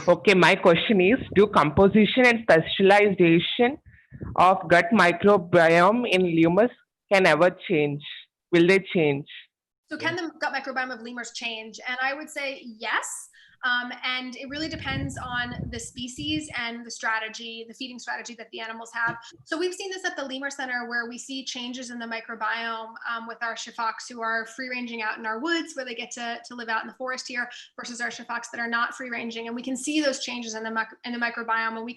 Okay, my question is, do composition and specialization of gut microbiome in lemurs can ever change? Will they change? So can the gut microbiome of lemurs change? And I would say yes. And it really depends on the species and the strategy, the feeding strategy that the animals have. So we've seen this at the Lemur Center where we see changes in the microbiome with our shafaks who are free ranging out in our woods where they get to live out in the forest here versus our shafaks that are not free ranging. And we can see those changes in the microbiome, and we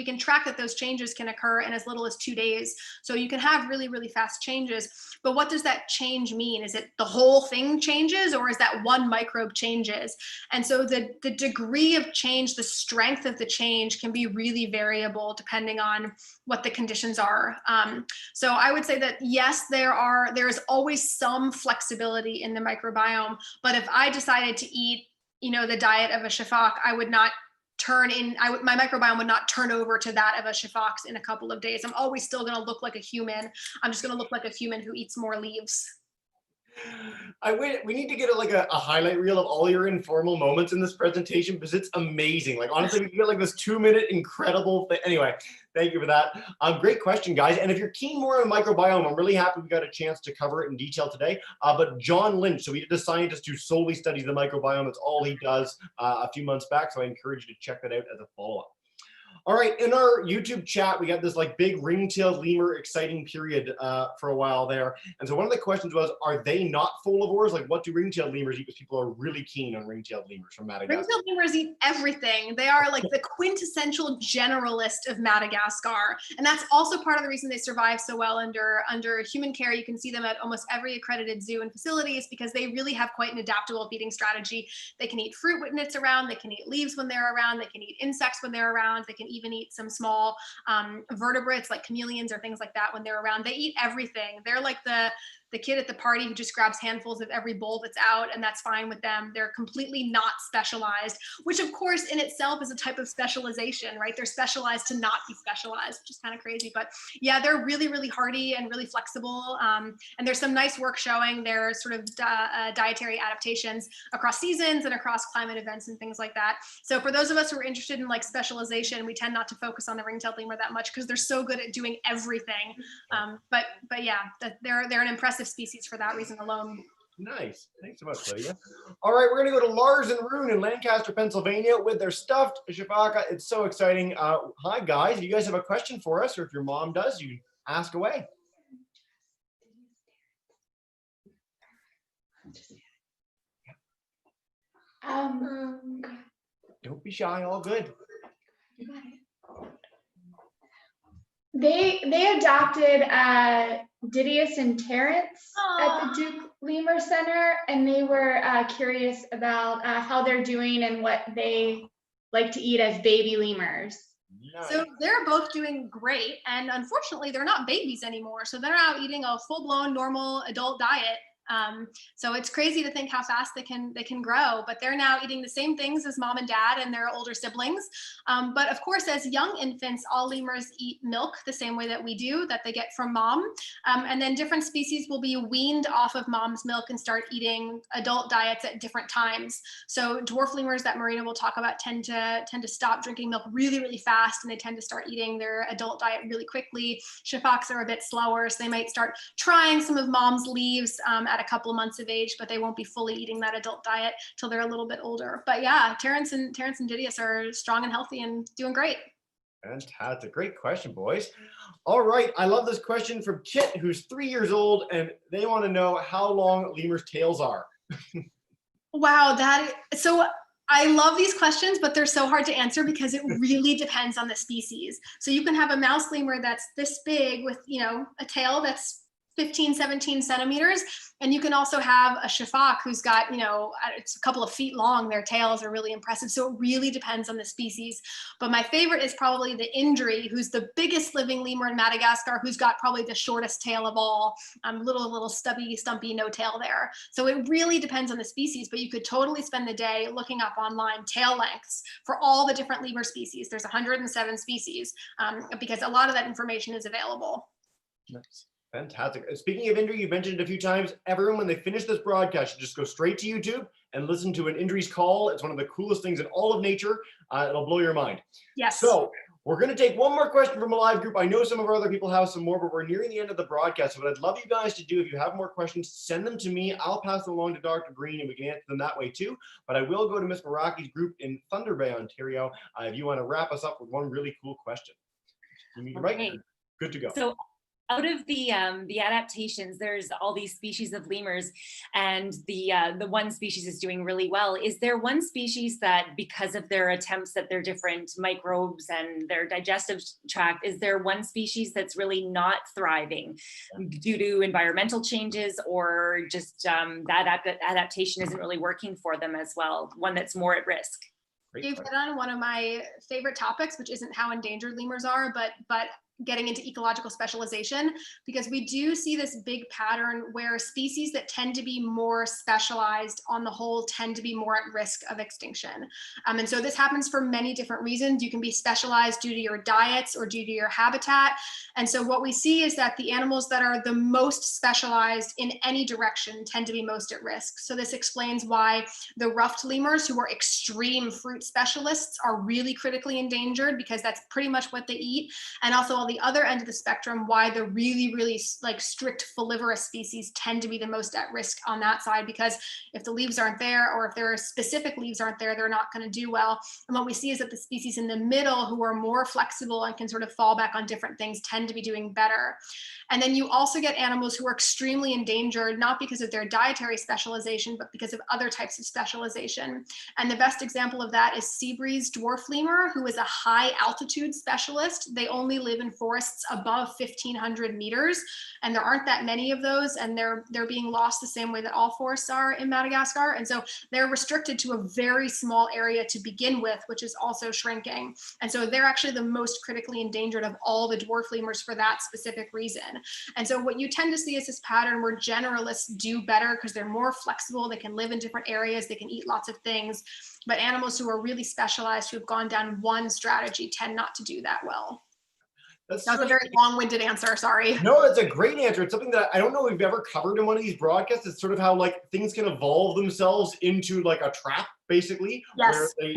can track that those changes can occur in as little as 2 days. So you can have really, really fast changes. But what does that change mean? Is it the whole thing changes, or is that one microbe changes? And so the degree of change, the strength of the change can be really variable depending on what the conditions are. So I would say that yes, there is always some flexibility in the microbiome, but if I decided to eat, the diet of a shafak, I would not my microbiome would not turn over to that of a shafak in a couple of days. I'm always still going to look like a human. I'm just going to look like a human who eats more leaves. We need to get a highlight reel of all your informal moments in this presentation because it's amazing. Like honestly, we can get like this 2-minute incredible thing. Anyway, thank you for that. Great question, guys. And if you're keen more on microbiome, I'm really happy we got a chance to cover it in detail today. But John Lynch, so we did a scientist who solely studies the microbiome. That's all he does a few months back. So I encourage you to check that out as a follow-up. All right, in our YouTube chat, we got this like big ring-tailed lemur exciting period for a while there. And so one of the questions was, are they not folivores? Like what do ring-tailed lemurs eat? Because people are really keen on ring-tailed lemurs from Madagascar. Ring-tailed lemurs eat everything. They are like the quintessential generalist of Madagascar. And that's also part of the reason they survive so well under human care. You can see them at almost every accredited zoo and facilities because they really have quite an adaptable feeding strategy. They can eat fruit when it's around, they can eat leaves when they're around, they can eat insects when they're around, they can even eat some small vertebrates like chameleons or things like that when they're around. They eat everything. They're like the kid at the party who just grabs handfuls of every bowl that's out, and that's fine with them. They're completely not specialized, which of course in itself is a type of specialization, right? They're specialized to not be specialized, which is kind of crazy. But yeah, they're really, really hardy and really flexible. And there's some nice work showing their sort of dietary adaptations across seasons and across climate events and things like that. So for those of us who are interested in like specialization, we tend not to focus on the ring-tailed lemur that much because they're so good at doing everything. But yeah, they're an impressive species for that reason alone. Nice. Thanks so much, Lydia. All right, we're going to go to Lars and Rune in Lancaster, Pennsylvania with their stuffed sifaka. It's so exciting. Hi, guys. If you guys have a question for us, or if your mom does, you ask away. Don't be shy. All good. They adopted Didius and Terrence at the Duke Lemur Center, and they were curious about how they're doing and what they like to eat as baby lemurs. Nice. So they're both doing great, and unfortunately they're not babies anymore, so they're now eating a full-blown normal adult diet. So it's crazy to think how fast they can grow, but they're now eating the same things as mom and dad and their older siblings. But of course, as young infants, all lemurs eat milk the same way that we do, that they get from mom. And then different species will be weaned off of mom's milk and start eating adult diets at different times. So dwarf lemurs that Marina will talk about tend to stop drinking milk really, really fast, and they tend to start eating their adult diet really quickly. Sifakas are a bit slower, so they might start trying some of mom's leaves at a couple of months of age, but they won't be fully eating that adult diet till they're a little bit older. But yeah, Terrence and Didius are strong and healthy and doing great. Fantastic. Great question, boys. All right. I love this question from Kit, who's 3 years old, and they want to know how long lemurs' tails are. Wow, so I love these questions, but they're so hard to answer because it really depends on the species. So you can have a mouse lemur that's this big with, a tail that's 15, 17 centimeters. And you can also have a sifak who's got, it's a couple of feet long. Their tails are really impressive. So it really depends on the species. But my favorite is probably the indri, who's the biggest living lemur in Madagascar, who's got probably the shortest tail of all. Little stubby, stumpy, no tail there. So it really depends on the species, but you could totally spend the day looking up online tail lengths for all the different lemur species. There's 107 species because a lot of that information is available. Nice. Fantastic. Speaking of indri, you mentioned it a few times. Everyone, when they finish this broadcast, should just go straight to YouTube and listen to an indri's call. It's one of the coolest things in all of nature. It'll blow your mind. Yes. So we're going to take one more question from a live group. I know some of our other people have some more, but we're nearing the end of the broadcast. So what I'd love you guys to do, if you have more questions, send them to me. I'll pass them along to Dr. Greene, and we can answer them that way too. But I will go to Miss Meraki's group in Thunder Bay, Ontario, if you want to wrap us up with one really cool question. Right? Good to go. So out of the adaptations, there's all these species of lemurs, and the one species is doing really well. Is there one species that, because of their attempts at their different microbes and their digestive tract, is there one species that's really not thriving due to environmental changes, or just that adaptation isn't really working for them as well? One that's more at risk? You've hit on one of my favorite topics, which isn't how endangered lemurs are, but getting into ecological specialization, because we do see this big pattern where species that tend to be more specialized on the whole tend to be more at risk of extinction. And so this happens for many different reasons. You can be specialized due to your diets or due to your habitat. And so what we see is that the animals that are the most specialized in any direction tend to be most at risk. So this explains why the ruffed lemurs, who are extreme fruit specialists, are really critically endangered, because that's pretty much what they eat. And also a well, the other end of the spectrum, why the really, really like strict folivorous species tend to be the most at risk on that side, because if the leaves aren't there, or if there are specific leaves aren't there, they're not going to do well. And what we see is that the species in the middle, who are more flexible and can sort of fall back on different things, tend to be doing better. And then you also get animals who are extremely endangered, not because of their dietary specialization, but because of other types of specialization. And the best example of that is Seabreeze dwarf lemur, who is a high altitude specialist. They only live in forests above 1,500 meters, and there aren't that many of those, and they're being lost the same way that all forests are in Madagascar. And so they're restricted to a very small area to begin with, which is also shrinking. And so they're actually the most critically endangered of all the dwarf lemurs for that specific reason. And so what you tend to see is this pattern where generalists do better because they're more flexible, they can live in different areas, they can eat lots of things. But animals who are really specialized, who have gone down one strategy, tend not to do that well. That was a very long-winded answer, sorry. No, that's a great answer. It's something that I don't know we've ever covered in one of these broadcasts. It's sort of how like things can evolve themselves into like a trap, basically, yes. where they,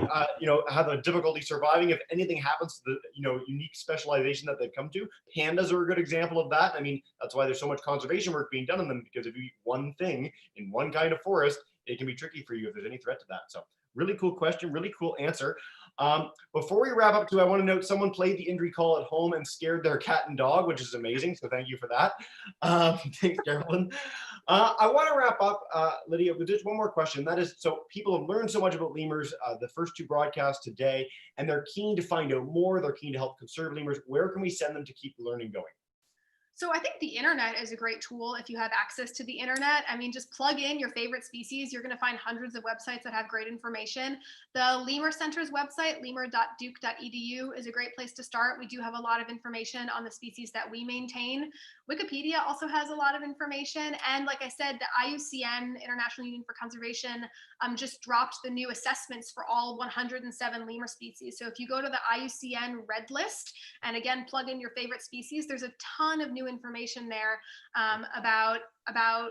have a difficulty surviving if anything happens to the, unique specialization that they've come to. Pandas are a good example of that. I mean, that's why there's so much conservation work being done on them, because if you eat one thing in one kind of forest, it can be tricky for you if there's any threat to that. So really cool question, really cool answer. Before we wrap up too, I want to note someone played the indri call at home and scared their cat and dog, which is amazing. So thank you for that. Thanks, Carolyn. I want to wrap up, Lydia, with just one more question. That is, so people have learned so much about lemurs, the first two broadcasts today, and they're keen to find out more. They're keen to help conserve lemurs. Where can we send them to keep learning going? So I think the internet is a great tool if you have access to the internet. I mean, just plug in your favorite species. You're going to find hundreds of websites that have great information. The Lemur Center's website, lemur.duke.edu, is a great place to start. We do have a lot of information on the species that we maintain. Wikipedia also has a lot of information. And like I said, the IUCN, International Union for Conservation, just dropped the new assessments for all 107 lemur species. So if you go to the IUCN Red List, and again, plug in your favorite species, there's a ton of new information there about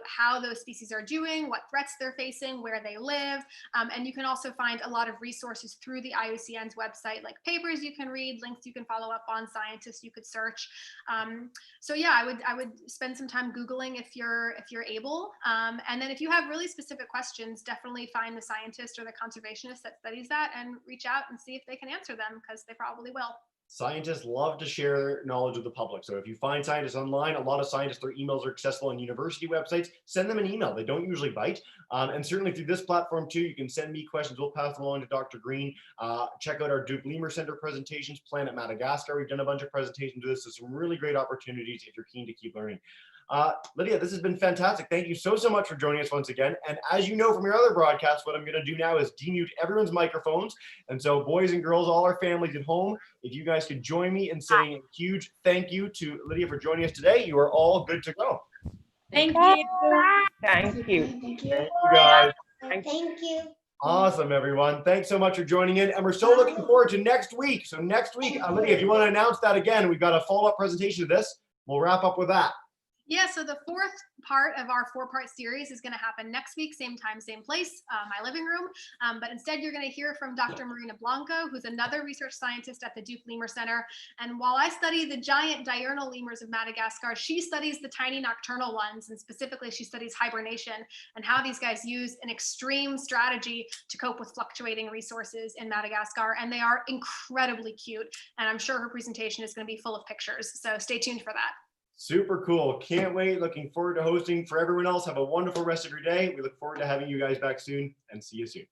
how those species are doing, what threats they're facing, where they live. And you can also find a lot of resources through the IUCN's website, like papers you can read, links you can follow up on, scientists you could search. So yeah, I would spend some time Googling if you're able. And then if you have really specific questions, definitely find the scientist or the conservationist that studies that and reach out and see if they can answer them, because they probably will. Scientists love to share knowledge with the public. So if you find scientists online, a lot of scientists, their emails are accessible on university websites. Send them an email. They don't usually bite. And certainly through this platform too, you can send me questions. We'll pass them along to Dr. Greene. Check out our Duke Lemur Center presentations, Planet Madagascar. We've done a bunch of presentations to this. So some really great opportunities if you're keen to keep learning. Lydia, this has been fantastic. Thank you so much for joining us once again. And as you know from your other broadcasts, what I'm going to do now is demute everyone's microphones. And so boys and girls, all our families at home, if you guys could join me in saying a huge thank you to Lydia for joining us today. You are all good to go. Thank you. Thank you. Thank you. Thank you guys. Thank you. Awesome, everyone. Thanks so much for joining in. And we're so looking forward to next week. So next week, Lydia, if you want to announce that again, we've got a follow-up presentation to this. We'll wrap up with that. Yeah, so the fourth part of our 4-part series is going to happen next week, same time, same place, my living room. But instead, you're going to hear from Dr. Marina Blanco, who's another research scientist at the Duke Lemur Center. And while I study the giant diurnal lemurs of Madagascar, she studies the tiny nocturnal ones. And specifically, she studies hibernation and how these guys use an extreme strategy to cope with fluctuating resources in Madagascar. And they are incredibly cute. And I'm sure her presentation is going to be full of pictures. So stay tuned for that. Super cool. Can't wait. Looking forward to hosting. For everyone else, have a wonderful rest of your day. We look forward to having you guys back soon, and see you soon.